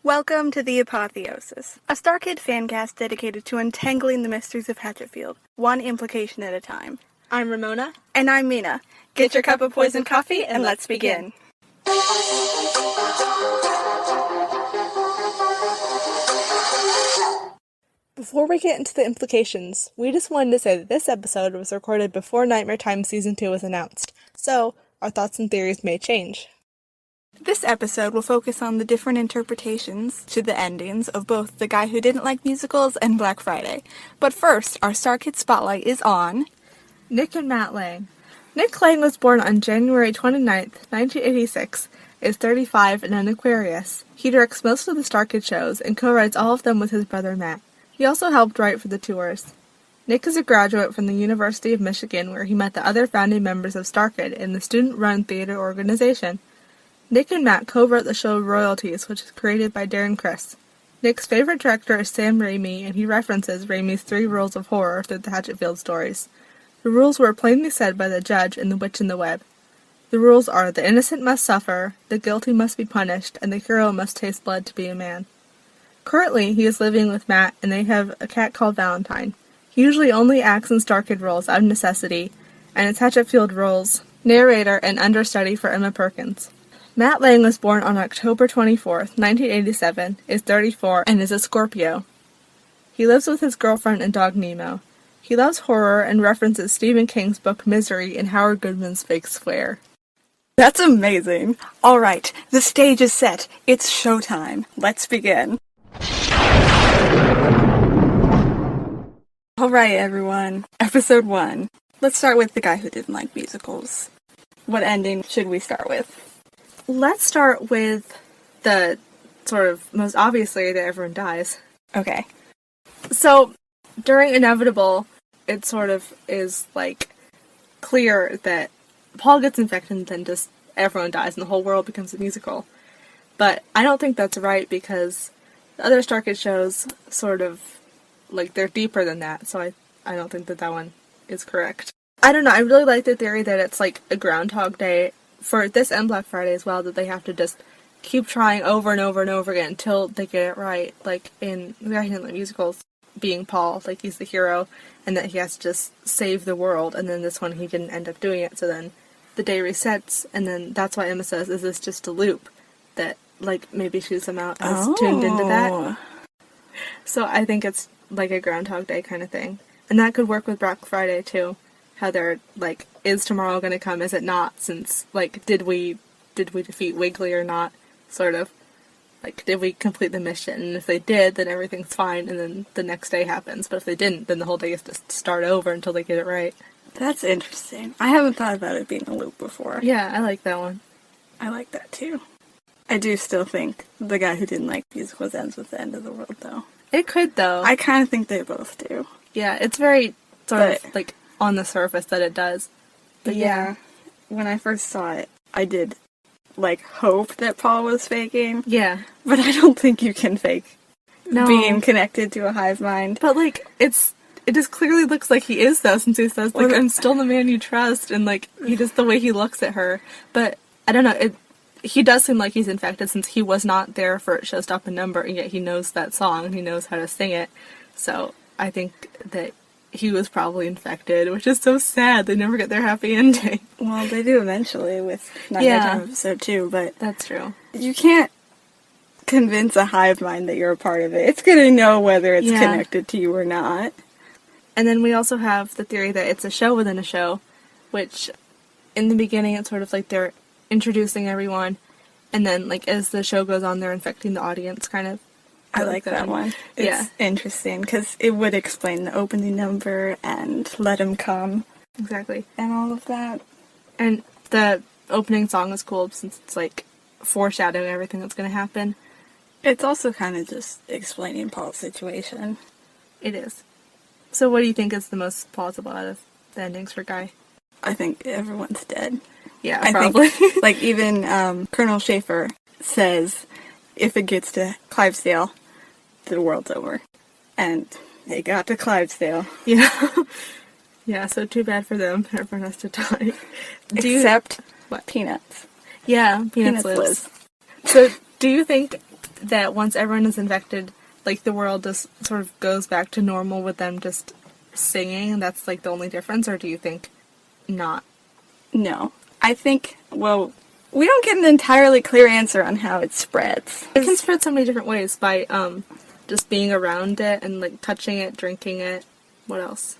Welcome to the Apotheosis, a Star Kid fancast dedicated to untangling the mysteries of Hatchetfield, one implication at a time. I'm Ramona. And I'm Mina. Get your cup of poison coffee and let's begin. Before we get into the implications, we just wanted to say that this episode was recorded before Nightmare Time Season 2 was announced, so our thoughts and theories may change. This episode will focus on the different interpretations to the endings of both The Guy Who Didn't Like Musicals and Black Friday. But first, our Star Kid Spotlight is on Nick and Matt Lang. Nick Lang was born on January 29th, 1986, is 35 and an Aquarius. He directs most of the Star Kid shows and co-writes all of them with his brother Matt. He also helped write for the tours. Nick is a graduate from the University of Michigan, where he met the other founding members of Star Kid in the student-run theater organization. Nick and Matt co-wrote the show Royalties, which is created by Darren Criss. Nick's favorite director is Sam Raimi, and he references Raimi's 3 rules of horror through the Hatchetfield stories. The rules were plainly said by the judge in The Witch in the Web. The rules are: the innocent must suffer, the guilty must be punished, and the hero must taste blood to be a man. Currently, he is living with Matt, and they have a cat called Valentine. He usually only acts in Star Kid roles out of necessity, and it's Hatchetfield roles, narrator and understudy for Emma Perkins. Matt Lang was born on October 24th, 1987, is 34, and is a Scorpio. He lives with his girlfriend and dog Nemo. He loves horror and references Stephen King's book Misery and Howard Goodman's Fake Square. That's amazing. All right, the stage is set. It's showtime. Let's begin. All right, everyone. Episode 1. Let's start with The Guy Who Didn't Like Musicals. What ending should we start with? Let's start with the sort of most obvious theory that everyone dies. Okay. So, during Inevitable, it sort of is, clear that Paul gets infected and then just everyone dies and the whole world becomes a musical. But I don't think that's right because the other Star Kid shows sort of, they're deeper than that, so I don't think that one is correct. I don't know, I really like the theory that it's a Groundhog Day for this and Black Friday as well, that they have to just keep trying over and over and over again until they get it right. In The Guy Who Didn't Like Musicals, being Paul, he's the hero, and that he has to just save the world, and then this one he didn't end up doing it, so then the day resets, and then that's why Emma says, is this just a loop? That, maybe she somehow is tuned into that. So I think it's a Groundhog Day kind of thing. And that could work with Black Friday, too. How they're, is tomorrow gonna come, is it not? Since, did we defeat Wiggly or not? Sort of. Did we complete the mission? And if they did, then everything's fine, and then the next day happens. But if they didn't, then the whole day is to start over until they get it right. That's interesting. I haven't thought about it being a loop before. Yeah, I like that one. I like that, too. I do still think The Guy Who Didn't Like Musicals ends with the end of the world, though. It could, though. I kind of think they both do. Yeah, it's very sort of, on the surface that it does. But yeah, when I first saw it, I did, hope that Paul was faking. Yeah. But I don't think you can fake being connected to a hive mind. But, it just clearly looks like he is, though, since he says, I'm still the man you trust, and, he just the way he looks at her. But, I don't know, he does seem like he's infected, since he was not there for It Show Stop and Number, and yet he knows that song, and he knows how to sing it. So, I think that he was probably infected, which is so sad. They never get their happy ending. Well, they do eventually with Nightmare Time Episode 2, but... That's true. You can't convince a hive mind that you're a part of it. It's gonna know whether it's connected to you or not. And then we also have the theory that it's a show within a show, which in the beginning it's sort of they're introducing everyone, and then as the show goes on they're infecting the audience, kind of. I like that one. It's interesting, because it would explain the opening number and Let 'Em Come. Exactly. And all of that. And the opening song is cool, since it's foreshadowing everything that's going to happen. It's also kind of just explaining Paul's situation. It is. So what do you think is the most plausible out of the endings for Guy? I think everyone's dead. Yeah, probably. I think, even Colonel Schaefer says, if it gets to Clivesdale, the world's over. And they got to Clivesdale. Yeah. Yeah, so too bad for them. Everyone has to die. Except Peanuts. Yeah, Peanuts lives. lives. So, do you think that once everyone is infected, like, the world just sort of goes back to normal with them just singing, and that's, like, the only difference, or do you think not? No. I think, well, we don't get an entirely clear answer on how it spreads. It can spread so many different ways by, just being around it and, like, touching it, drinking it. What else?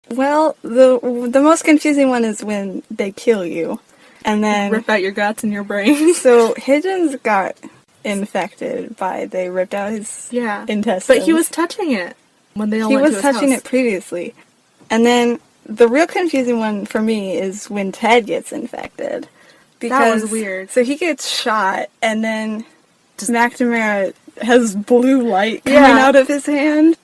Well, the most confusing one is when they kill you. And then... rip out your guts and your brain. So, Higgins got infected they ripped out his intestines. But he was touching it when they all went to his house. He was touching it previously. And then, the real confusing one for me is when Ted gets infected. Because, that was weird. So he gets shot, and then McNamara has blue light coming out of his hand.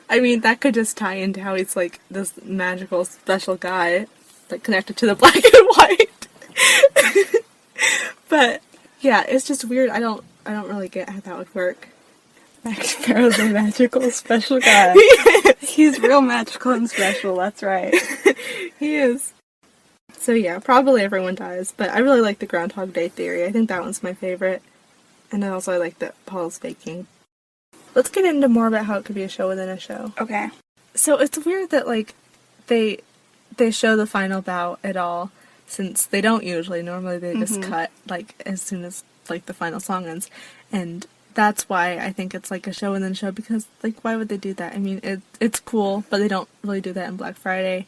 I mean, that could just tie into how he's, like, this magical, special guy, like, connected to the black and white. But, yeah, it's just weird. I don't really get how that would work. McNamara's a magical, special guy. He's real magical and special, that's right. He is. So, yeah, probably everyone dies, but I really like the Groundhog Day theory. I think that one's my favorite. And then also I like that Paul's faking. Let's get into more about how it could be a show within a show. Okay. So it's weird that, like, they show the final bout at all, since they don't usually. Normally they just cut, like, as soon as, like, the final song ends. And that's why I think it's, like, a show within a show, because, like, why would they do that? I mean, it's cool, but they don't really do that in Black Friday.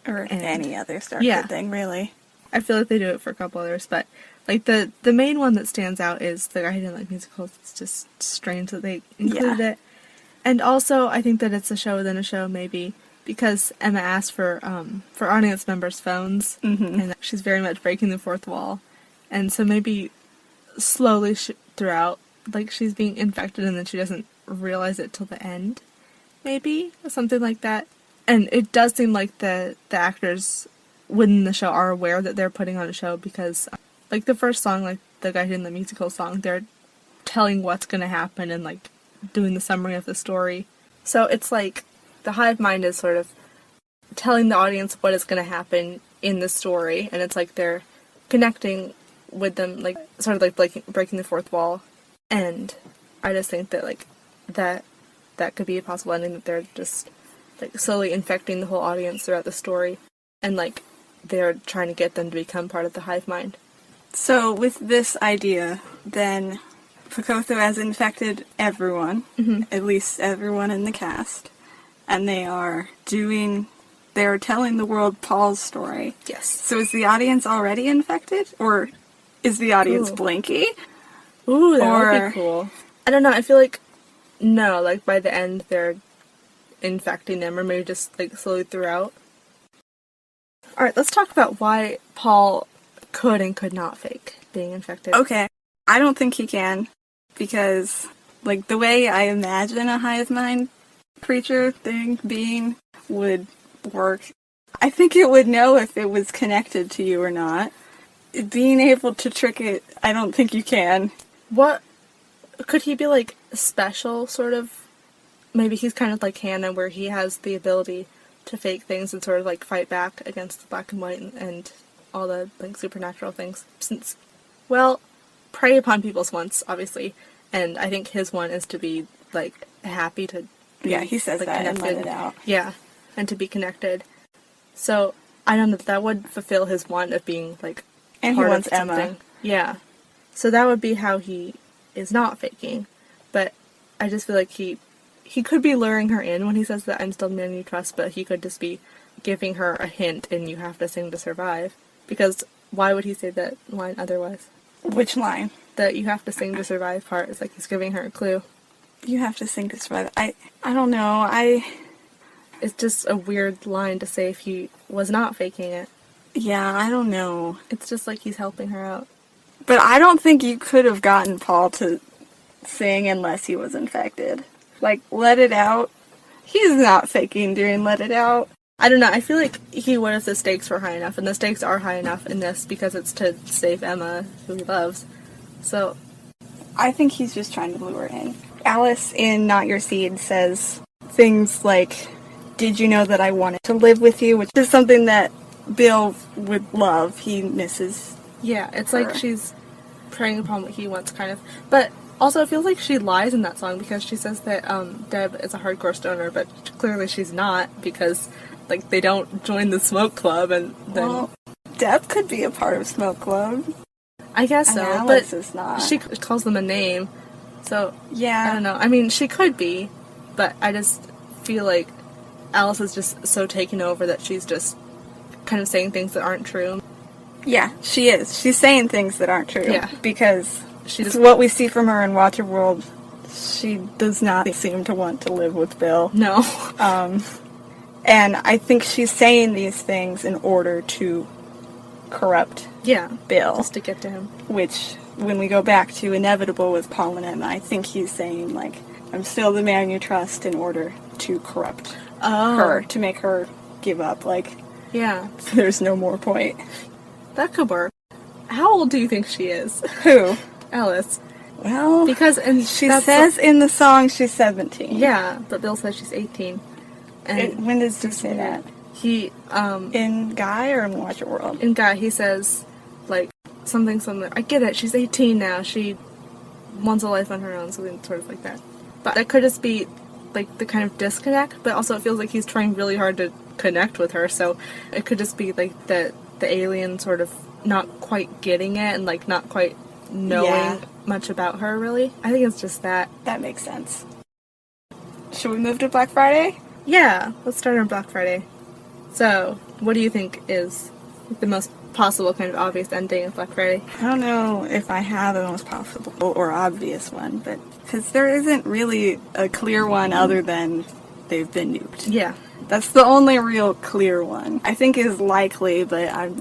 Or any other Star Kid thing, really. I feel like they do it for a couple others, but... like, the main one that stands out is the guy who didn't like musicals. It's just strange that they included it. And also, I think that it's a show within a show, maybe, because Emma asked for audience members' phones, and she's very much breaking the fourth wall. And so maybe slowly throughout, like, she's being infected and then she doesn't realize it till the end, maybe, or something like that. And it does seem like the actors within the show are aware that they're putting on a show, because... like, the first song, like, the guy who did the musical song, they're telling what's gonna happen and, like, doing the summary of the story. So it's like, the hive mind is sort of telling the audience what is gonna happen in the story, and it's like they're connecting with them, like, sort of like breaking the fourth wall. And I just think that, like, that could be a possible ending, that they're just, like, slowly infecting the whole audience throughout the story, and, like, they're trying to get them to become part of the hive mind. So, with this idea, then Picotho has infected everyone, at least everyone in the cast, and they are telling the world Paul's story. Yes. So is the audience already infected, or is the audience blanky? Ooh, that would be cool. I don't know, I feel like, no, like, by the end they're infecting them, or maybe just, like, slowly throughout. Alright, let's talk about why Paul could and could not fake being infected. Okay. I don't think he can, because, like, the way I imagine a hive mind creature being would work, I think it would know if it was connected to you or not. Being able to trick it, I don't think you can. What? Could he be, like, special, sort of? Maybe he's kind of like Hannah, where he has the ability to fake things and sort of, like, fight back against the black and white and all the, like, supernatural things. Since, well, prey upon people's wants, obviously, and I think his one is to be, like, happy to be, yeah, he says, like, that connected. And let it out. Yeah, and to be connected. So, I don't know, that would fulfill his want of being, like, and part he wants of something. Emma. Yeah. So that would be how he is not faking. But I just feel like he could be luring her in when he says that I'm still the man you trust, but he could just be giving her a hint and you have to sing to survive. Because why would he say that line otherwise? Which line? That you have to sing to survive part is like he's giving her a clue. You have to sing to survive. I don't know. It's just a weird line to say if he was not faking it. Yeah, I don't know. It's just like he's helping her out. But I don't think you could have gotten Paul to sing unless he was infected. Like, Let It Out. He's not faking during Let It Out. I don't know, I feel like he would if the stakes were high enough, and the stakes are high enough in this because it's to save Emma, who he loves. So, I think he's just trying to lure in. Alice in Not Your Seed says things like, did you know that I wanted to live with you? Which is something that Bill would love. He misses yeah, it's her. like she's preying upon what he wants, kind of. But also, it feels like she lies in that song because she says that Deb is a hardcore stoner, but clearly she's not because, like, they don't join the smoke club, and then... Well, Deb could be a part of smoke club. I guess And so, Alice but is not. she calls them a name, so... Yeah. I don't know. I mean, she could be, but I just feel like Alice is just so taken over that she's just kind of saying things that aren't true. Yeah, she is. She's saying things that aren't true. Yeah. Because She just... what we see from her in Waterworld, she does not seem to want to live with Bill. No. And I think she's saying these things in order to corrupt Yeah. Bill. Just to get to him. Which, when we go back to Inevitable with Paul and Emma, I think he's saying, like, I'm still the man you trust in order to corrupt her, to make her give up. Like, Yeah. there's no more point. That could work. How old do you think she is? Who? Alice. Well, Because she says in the song she's 17. Yeah, but Bill says she's 18. And When does he say that? he, In Guy or in Waterworld? in Guy, he says, like, something, I get it, she's 18 now, she wants a life on her own, something sort of like that. But that could just be, like, the kind of disconnect, but also it feels like he's trying really hard to connect with her, so it could just be, like, the alien sort of not quite getting it and, like, not quite knowing much about her, really. I think it's just that. That makes sense. Should we move to Black Friday? Yeah, let's start on Black Friday. So, what do you think is the most possible kind of obvious ending of Black Friday? I don't know if I have the most possible or obvious one, but because there isn't really a clear one other than they've been nuked. Yeah. That's the only real clear one. I think is likely, but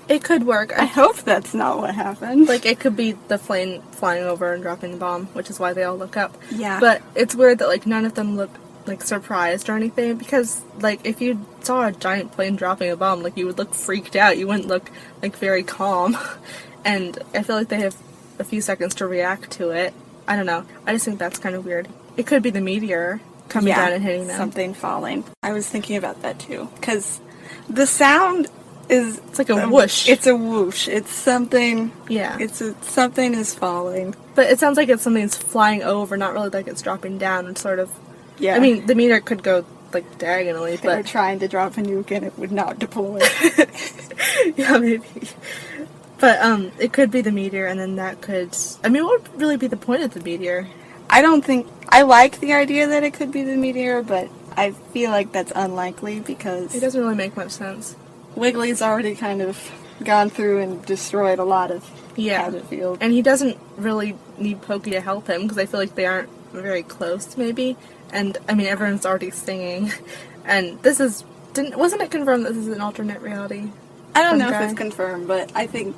It could work. I hope that's not what happened. Like, it could be the plane flying over and dropping the bomb, which is why they all look up. Yeah. But it's weird that, like, none of them look, like, surprised or anything, because, like, if you saw a giant plane dropping a bomb, like, you would look freaked out. You wouldn't look, like, very calm. And I feel like they have a few seconds to react to it. I don't know. I just think that's kind of weird. It could be the meteor coming down and hitting them. Something falling. I was thinking about that, too. Because the sound is... It's like a whoosh. It's a whoosh. It's something... Yeah. Something is falling. But it sounds like it's something that's flying over, not really like it's dropping down. It's sort of... Yeah. I mean, the meteor could go, like, diagonally, They were but... trying to drop a nuke and it would not deploy. Yeah, maybe. But, it could be the meteor, and then that could... I mean, what would really be the point of the meteor? I don't think... I like the idea that it could be the meteor, but I feel like that's unlikely because... It doesn't really make much sense. Wiggly's already kind of gone through and destroyed a lot of Cabot Field. And he doesn't really need Pokey to help him, because I feel like they aren't very close, maybe. And, I mean, everyone's already singing. And this is... Wasn't it confirmed that this is an alternate reality? I don't know Okay. if it's confirmed, but I think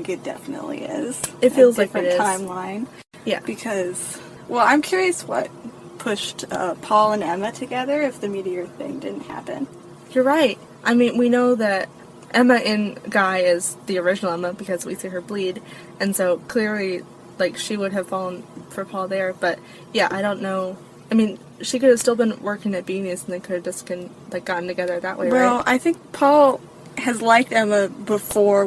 it definitely is. It feels a like it different is. timeline. Yeah. Because, well, I'm curious what pushed Paul and Emma together if the meteor thing didn't happen. You're right. I mean, we know that Emma in Guy is the original Emma because we see her bleed, and so clearly, like, she would have fallen for Paul there, but yeah, I don't know. I mean, she could have still been working at Beanie's and they could have just gotten together that way, Well, right? I think Paul has liked Emma before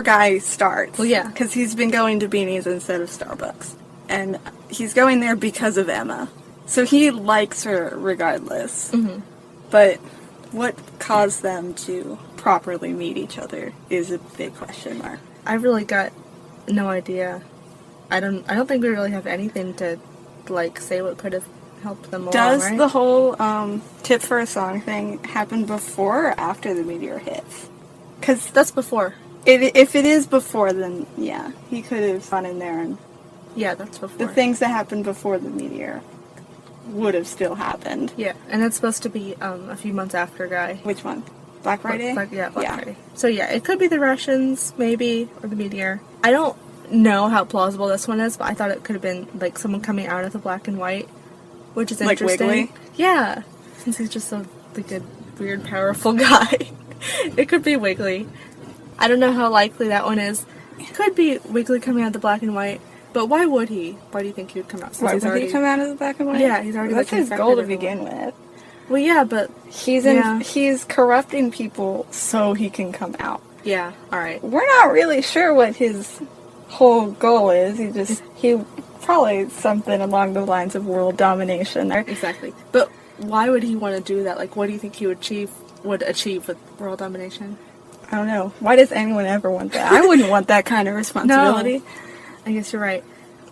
Guy starts. Well, yeah. Because he's been going to Beanie's instead of Starbucks. And he's going there because of Emma. So he likes her regardless. Mm-hmm. But what caused them to properly meet each other is a big question mark. I really got no idea. I don't think we really have anything to, like, say what could have helped them along, Does right? the whole tip for a song thing happen before or after the meteor hits? Because That's before. if it is before, then yeah, he could have gone in there and Yeah, that's before. the things that happened before the meteor would have still happened. Yeah, and it's supposed to be a few months after Guy. Which one? Black Friday? Black Friday. So yeah, it could be the Russians, maybe, or the meteor. I don't know how plausible this one is, but I thought it could have been, like, someone coming out of the black and white, which is Like interesting. Wiggly? Yeah, since he's just a, like, a weird, powerful guy. It could be Wiggly. I don't know how likely that one is. It could be Wiggly coming out of the black and white, but why would he? Why do you think he would come out? Since Why he's would already... he come out of the black and white? Yeah, he's already, That's like, his infected goal to everyone. begin with. Well, yeah, but... He's Yeah. he's corrupting people so he can come out. Yeah, alright. We're not really sure what his whole goal is. He probably something along the lines of world domination. Exactly. But why would he want to do that? Like, what do you think he would achieve with world domination? I don't know. Why does anyone ever want that? I wouldn't want that kind of responsibility. No. I guess you're right.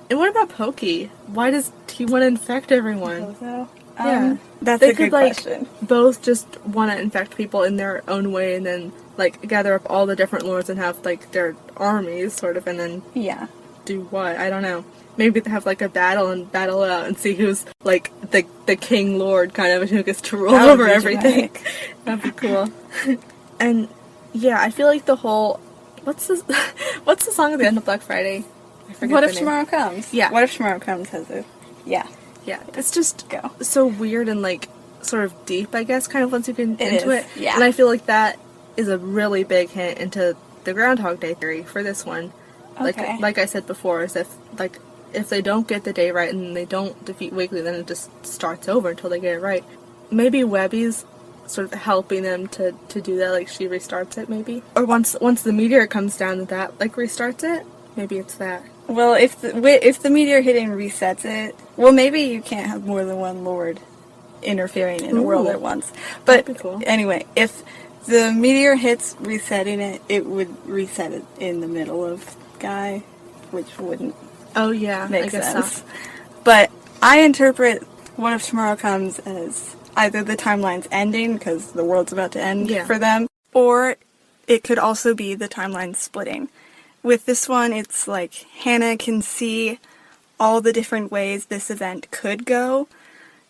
And what about Pokey? Why does he want to infect everyone? Yeah. That's They a good could, like, question. both just want to infect people in their own way and then, like, gather up all the different lords and have, like, their armies, sort of, and then Yeah. do what? I don't know. Maybe they have, like, a battle and battle it out and see who's, like, the king lord, kind of, and who gets to rule That would over be everything. dramatic. That'd be cool. And, yeah, I feel like the whole... What's the song at the end of Black Friday? I forget What the if name. tomorrow comes? Yeah. What if tomorrow comes has a... Yeah. Yeah, it's just Go. so weird and, like, sort of deep, I guess, kind of once you get into is, it. yeah. And I feel like that is a really big hint into the Groundhog Day theory for this one. Okay. Like I said before, is if they don't get the day right and they don't defeat Wiggly, then it just starts over until they get it right. Maybe Webby's sort of helping them to do that, like she restarts it, maybe. Or once the meteor comes down, that like restarts it. Maybe it's that. Well, if the meteor hitting resets it, well, maybe you can't have more than one lord interfering in a world Ooh. at once. But That'd be cool. anyway, if the meteor hits resetting it, it would reset it in the middle of Guy, which wouldn't Oh yeah, make I guess sense. so. But I interpret What If Tomorrow Comes as either the timeline's ending, because the world's about to end Yeah. for them, or it could also be the timeline splitting. With this one, it's like Hannah can see all the different ways this event could go.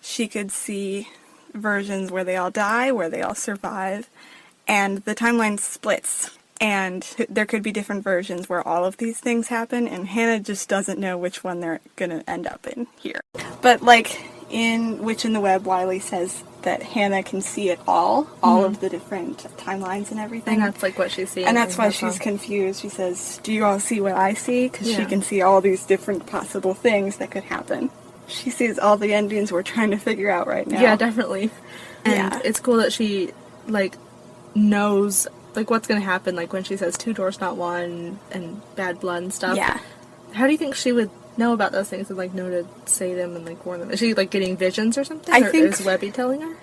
She could see versions where they all die, where they all survive, and the timeline splits. And there could be different versions where all of these things happen, and Hannah just doesn't know which one they're gonna end up in here. But like in Witch in the Web, Wiley says that Hannah can see it all of the different timelines and everything. And that's like what she's seeing. And that's in why her she's song. confused. She says, "Do you all see what I see?" Because she Yeah. can see all these different possible things that could happen. She sees all the endings we're trying to figure out right now. Yeah, definitely. And Yeah. it's cool that she, like, knows, like, what's gonna happen, like, when she says 2 doors, not one, and bad blood and stuff. Yeah. How do you think she would know about those things and, like, know to say them and, like, warn them? Is she, like, getting visions or something? I Or think- is Webby telling her?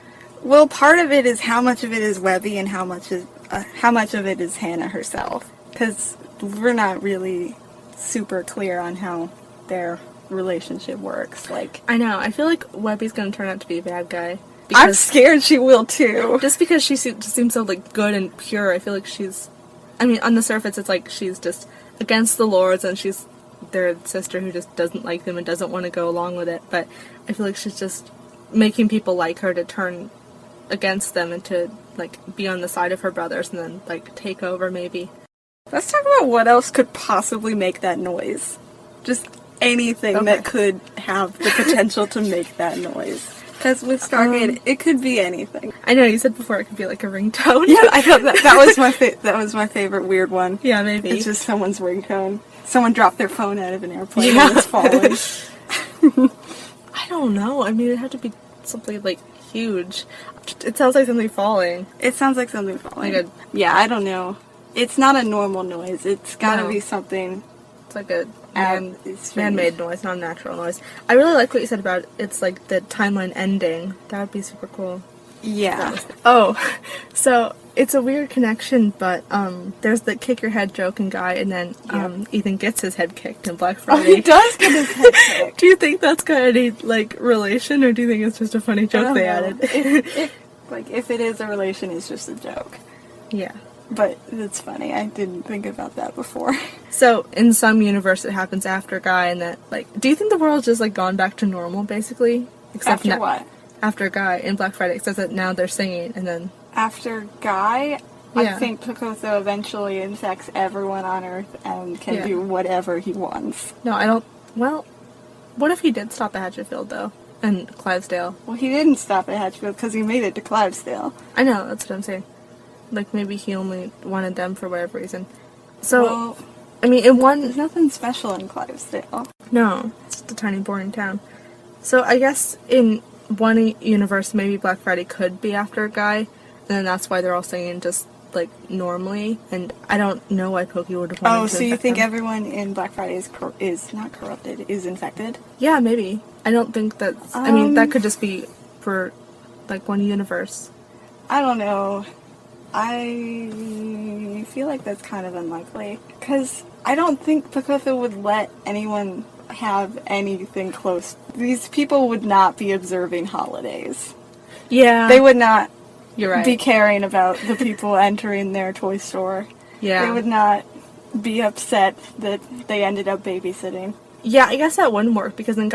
Well, part of it is how much of it is Webby and how much of it is Hannah herself. Because we're not really super clear on how their relationship works. Like, I know. I feel like Webby's gonna turn out to be a bad guy. I'm scared she will too. Just because she seems so, like, good and pure, I feel like she's... I mean, on the surface, it's like she's just against the lords and she's their sister who just doesn't like them and doesn't want to go along with it. But I feel like she's just making people like her to turn against them and to, like, be on the side of her brothers and then, like, take over, maybe. Let's talk about what else could possibly make that noise. Just anything Okay. that could have the potential to make that noise. Because with Stargate, it could be anything. I know, you said before it could be, like, a ringtone. Yeah, I thought that was my favorite weird one. Yeah, maybe. It's just someone's ringtone. Someone dropped their phone out of an airplane Yeah. and it's falling. I don't know. I mean, it'd have to be something, like, huge. It sounds like something falling. It sounds like something falling. Like Yeah, I don't know. It's not a normal noise. It's gotta No. be something. It's like a It's strange. man-made noise, not a natural noise. I really like what you said about it's like the timeline ending. That would be super cool. Yeah. Oh, so it's a weird connection, but there's the kick your head joke in Guy, and then Ethan gets his head kicked in Black Oh, he Friday. does get his head kicked. Do you think that's got any, like, relation, or do you think it's just a funny I joke don't they know. added? If it is a relation, it's just a joke. Yeah. But it's funny. I didn't think about that before. So, in some universe, it happens after Guy, and that, like, do you think the world's just, like, gone back to normal, basically? After now- what? After Guy in Black Friday, except that now they're singing, and then... After Guy, I Yeah. think Picotho eventually infects everyone on Earth and can Yeah. do whatever he wants. No, I don't... Well, what if he did stop at Hatchetfield, though? And Clydesdale? Well, he didn't stop at Hatchfield because he made it to Clydesdale. I know, that's what I'm saying. Like, maybe he only wanted them for whatever reason. So, Well, I mean, in one... there's nothing special in Clydesdale. No, it's just a tiny, boring town. So, I guess in one universe, maybe Black Friday could be after Guy, and then that's why they're all singing just like, normally, and I don't know why Pokey would have wanted to Oh, so you infect think them. everyone in Black Friday is not corrupted, is infected? Yeah, maybe. I don't think that's... I mean, that could just be for, like, one universe. I don't know. I feel like that's kind of unlikely. Because I don't think Pakotha would let anyone have anything close. These people would not be observing holidays. Yeah. They would not You're right. be caring about the people entering their toy store. Yeah. They would not be upset that they ended up babysitting. Yeah, I guess that wouldn't work, because then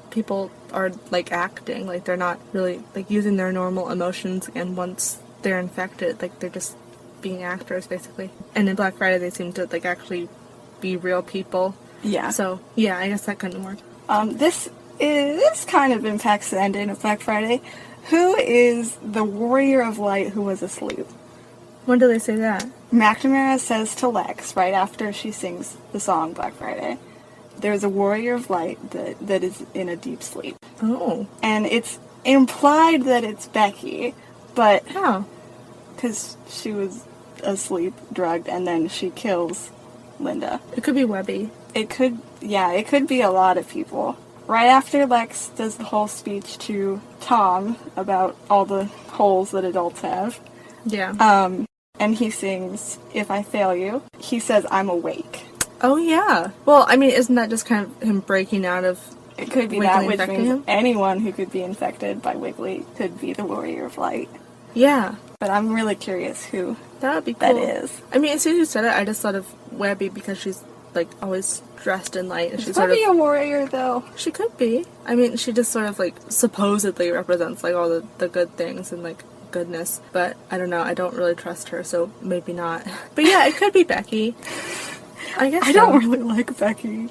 people are, like, acting. Like, they're not really, like, using their normal emotions, and once they're infected, like, they're just being actors, basically. And in Black Friday, they seem to, like, actually be real people. Yeah. So, yeah, I guess that couldn't work. This kind of impacts the ending of Black Friday. Who is the warrior of light who was asleep? When do they say that? McNamara says to Lex right after she sings the song Black Friday, there's a warrior of light that is in a deep sleep. Oh. And it's implied that it's Becky, but Oh. because she was asleep, drugged, and then she kills Linda. It could be Webby. It could be a lot of people. Right after Lex does the whole speech to Tom about all the holes that adults have, Yeah. and he sings, "If I Fail You," he says, "I'm awake." Oh, yeah. Well, I mean, isn't that just kind of him breaking out of... It could be Wiggly that, which infecting means him? anyone who could be infected by Wiggly could be the Warrior of Light. Yeah. But I'm really curious who That would be cool. that is. I mean, as soon as you said it, I just thought of Webby because she's, like, always dressed in light. And She's she's sort probably of... a warrior, though. She could be. I mean, she just sort of, like, supposedly represents, like, all the good things and, like, goodness. But, I don't know, I don't really trust her, so maybe not. But yeah, it could be Becky. I guess I don't really like Becky.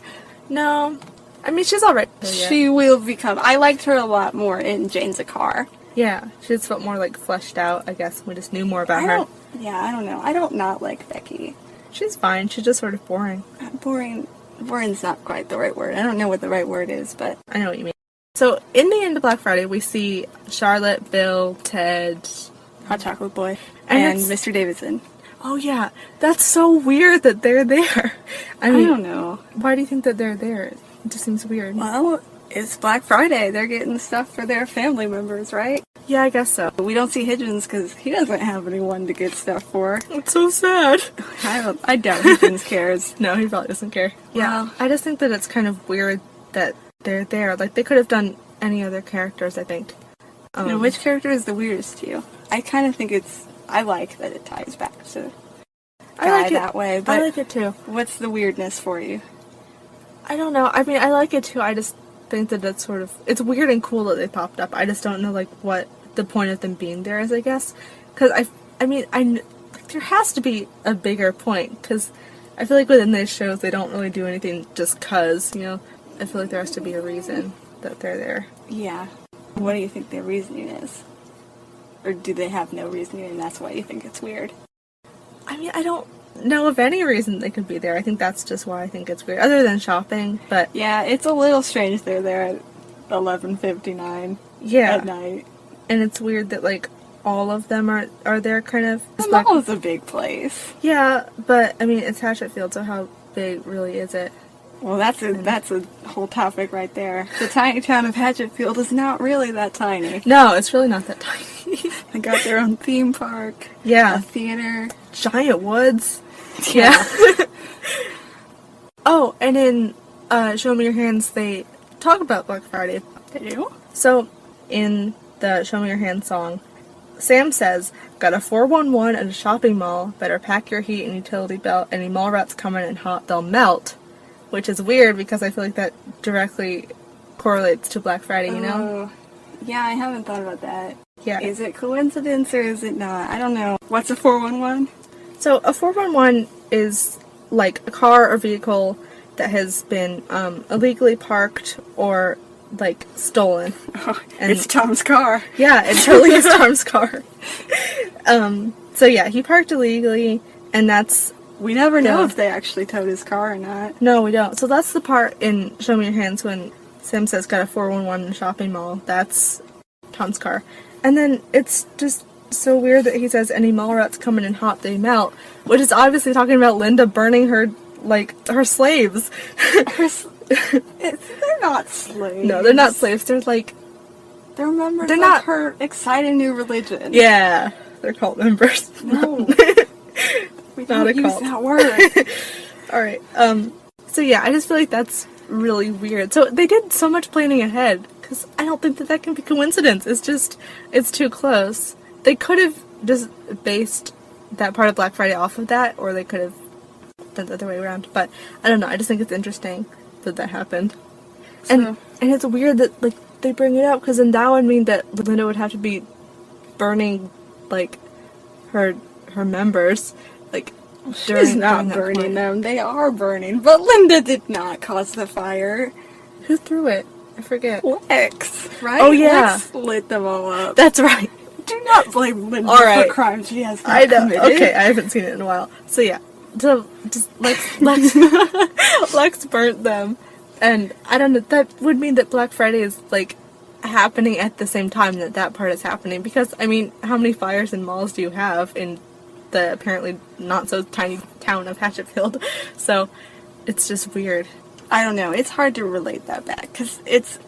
No. I mean, she's alright. She will become... I liked her a lot more in Jane Zakar. Yeah, she just felt more, like, fleshed out, I guess. We just knew more about I her. don't know. I don't not like Becky. She's fine. She's just sort of boring. Boring. Boring's not quite the right word. I don't know what the right word is, but... I know what you mean. So, in the end of Black Friday, we see Charlotte, Bill, Ted... Hot Chocolate Boy. And And Mr. Davidson. Oh, yeah. That's so weird that they're there. I mean, I don't know. why do you think that they're there? It just seems weird. Well, it's Black Friday. They're getting stuff for their family members, right? Yeah, I guess so. We don't see Higgins because he doesn't have anyone to get stuff for. It's so sad. I doubt Higgins cares. No, he probably doesn't care. Yeah. Well- I just think that it's kind of weird that they're there. Like, they could have done any other characters, I think. Now, which character is the weirdest to you? I kind of think I like that it ties back to I like Guy it that way, but I like it too. what's the weirdness for you? I don't know. I mean, I like it too. I just think that it's sort of... It's weird and cool that they popped up. I just don't know, like, what the point of them being there is, I guess. Because, there has to be a bigger point. Because I feel like within these shows, they don't really do anything just because, you know? I feel like there has to be a reason that they're there. Yeah. What do you think their reasoning is? Or do they have no reasoning and that's why you think it's weird? I mean, I don't know of any reason they could be there. I think that's just why I think it's weird. Other than shopping, but... Yeah, it's a little strange they're there at 11:59 Yeah. at night. And it's weird that, like, all of them are there kind of... The mall is a big place. Yeah, but, I mean, it's Hatchetfield, so how big really is it? Well, that's a whole topic right there. The tiny town of Hatchetfield is not really that tiny. No, it's really not that tiny. They got their own theme park, a Yeah. theater. Giant woods. Yeah. Oh, and in Show Me Your Hands, they talk about Black Friday. They do? So, in the Show Me Your Hands song, Sam says, "Got a 411 at a shopping mall. Better pack your heat and utility belt. Any mall rats coming in hot, they'll melt." Which is weird because I feel like that directly correlates to Black Friday, you know? Oh, yeah, I haven't thought about that. Yeah. Is it coincidence or is it not? I don't know. What's a 411? So a 411 is like a car or vehicle that has been illegally parked or like stolen. Oh, And- it's Tom's car. Yeah, it totally is Tom's car. So yeah, he parked illegally, and that's... We never know Yeah. if they actually towed his car or not. No, we don't. So that's the part in Show Me Your Hands when Sam says got a 411 in a shopping mall. That's Tom's car. And then it's just so weird that he says any mall rats come in and hot they melt, which is obviously talking about Linda burning her slaves. They're not slaves. No, they're not slaves. They're They're members they're of not her exciting new religion. Yeah, they're cult members. No. We Not don't a use cult. that word. Alright, so yeah, I just feel like that's really weird. So they did so much planning ahead, because I don't think that can be coincidence. It's too close. They could have just based that part of Black Friday off of that, or they could have done the other way around, but I don't know, I just think it's interesting that happened. And it's weird that, they bring it up, because then that would mean that Linda would have to be burning, her members, She's not burning them. They are burning. But Linda did not cause the fire. Who threw it? I forget. Lex, right? Oh, yeah. Lex lit them all up. That's right. Do not blame Linda All right. for crimes she has not I know. committed. Okay, I haven't seen it in a while. So yeah, so just Lex burnt them, and I don't know. That would mean that Black Friday is happening at the same time that part is happening. Because I mean, how many fires in malls do you have in the apparently not so tiny town of Hatchetfield? So it's just weird. I don't know. It's hard to relate that back because it's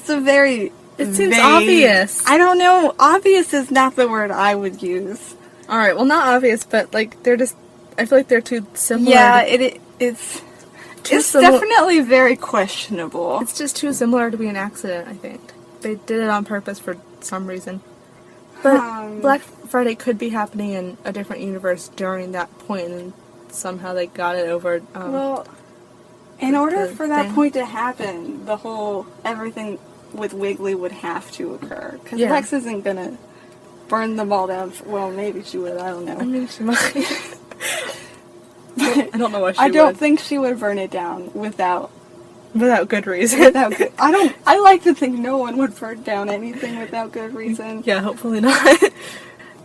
a very It seems vague- obvious. I don't know. Obvious is not the word I would use. All right, well, not obvious, but they're just. I feel like they're too similar. Yeah, it's similar. definitely very questionable. It's just too similar to be an accident, I think. They did it on purpose for some reason. But Black Friday could be happening in a different universe during that point, and somehow they got it over. Well, in order the for that thing. point to happen, the whole everything with Wiggly would have to occur. Because Yeah. Lex isn't gonna burn them all down. Well, maybe she would. I don't I know. mean, she might. I don't know why she I don't would. think she would burn it down without Without good reason. good. I like to think no one would burn down anything without good reason. Yeah, hopefully not.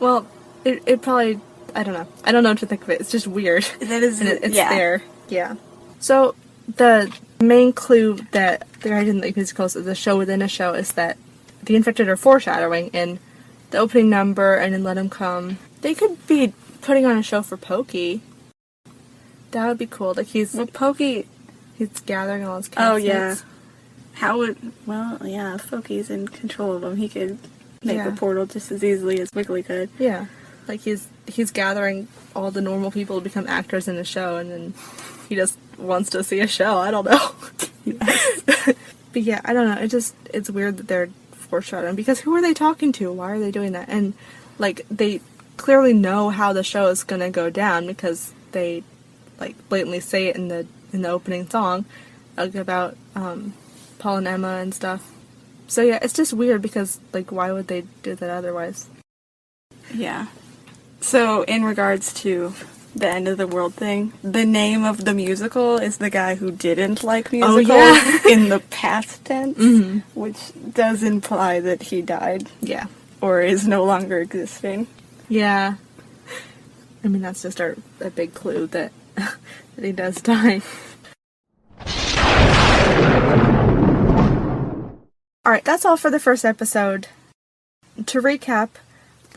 Well, it probably. I don't know. I don't know what to think of it. It's just weird. That is, And it's yeah. there. Yeah. So, the main clue that I didn't like musicals is a show within a show is that the infected are foreshadowing in the opening number and in Let 'Em Come. They could be putting on a show for Pokey. That would be cool. Well, Pokey. He's gathering all his kids. Oh yeah. How would? Well, yeah. If Pokey's in control of him, he could make Yeah. a portal just as easily as Wiggly could. Yeah. He's gathering all the normal people to become actors in a show, and then he just wants to see a show. I don't know. But yeah, I don't know. It's weird that they're foreshadowing, because who are they talking to? Why are they doing that? And they clearly know how the show is gonna go down, because they blatantly say it in the opening song about Paul and Emma and stuff. So yeah, it's just weird, because why would they do that otherwise? Yeah. So, in regards to the end of the world thing, the name of the musical is the guy who didn't like musicals yeah. in the past tense, Mm-hmm. which does imply that he died Yeah. or is no longer existing. Yeah. I mean, that's just a big clue that that he does die. Alright, that's all for the first episode. To recap,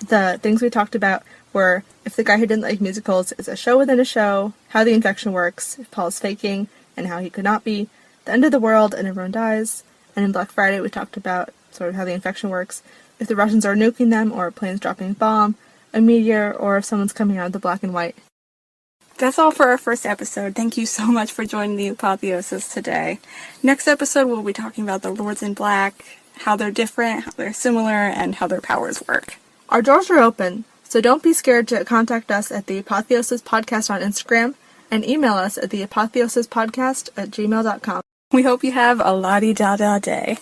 the things we talked about were if the guy who didn't like musicals is a show within a show, how the infection works, if Paul's faking, and how he could not be, the end of the world and everyone dies, and in Black Friday we talked about sort of how the infection works, if the Russians are nuking them, or a plane's dropping a bomb, a meteor, or if someone's coming out of the black and white. That's all for our first episode. Thank you so much for joining the Apotheosis today. Next episode, we'll be talking about the Lords in Black, how they're different, how they're similar, and how their powers work. Our doors are open, so don't be scared to contact us at the Apotheosis Podcast on Instagram, and email us at the apotheosispodcast@gmail.com. We hope you have a la-di-da-da day.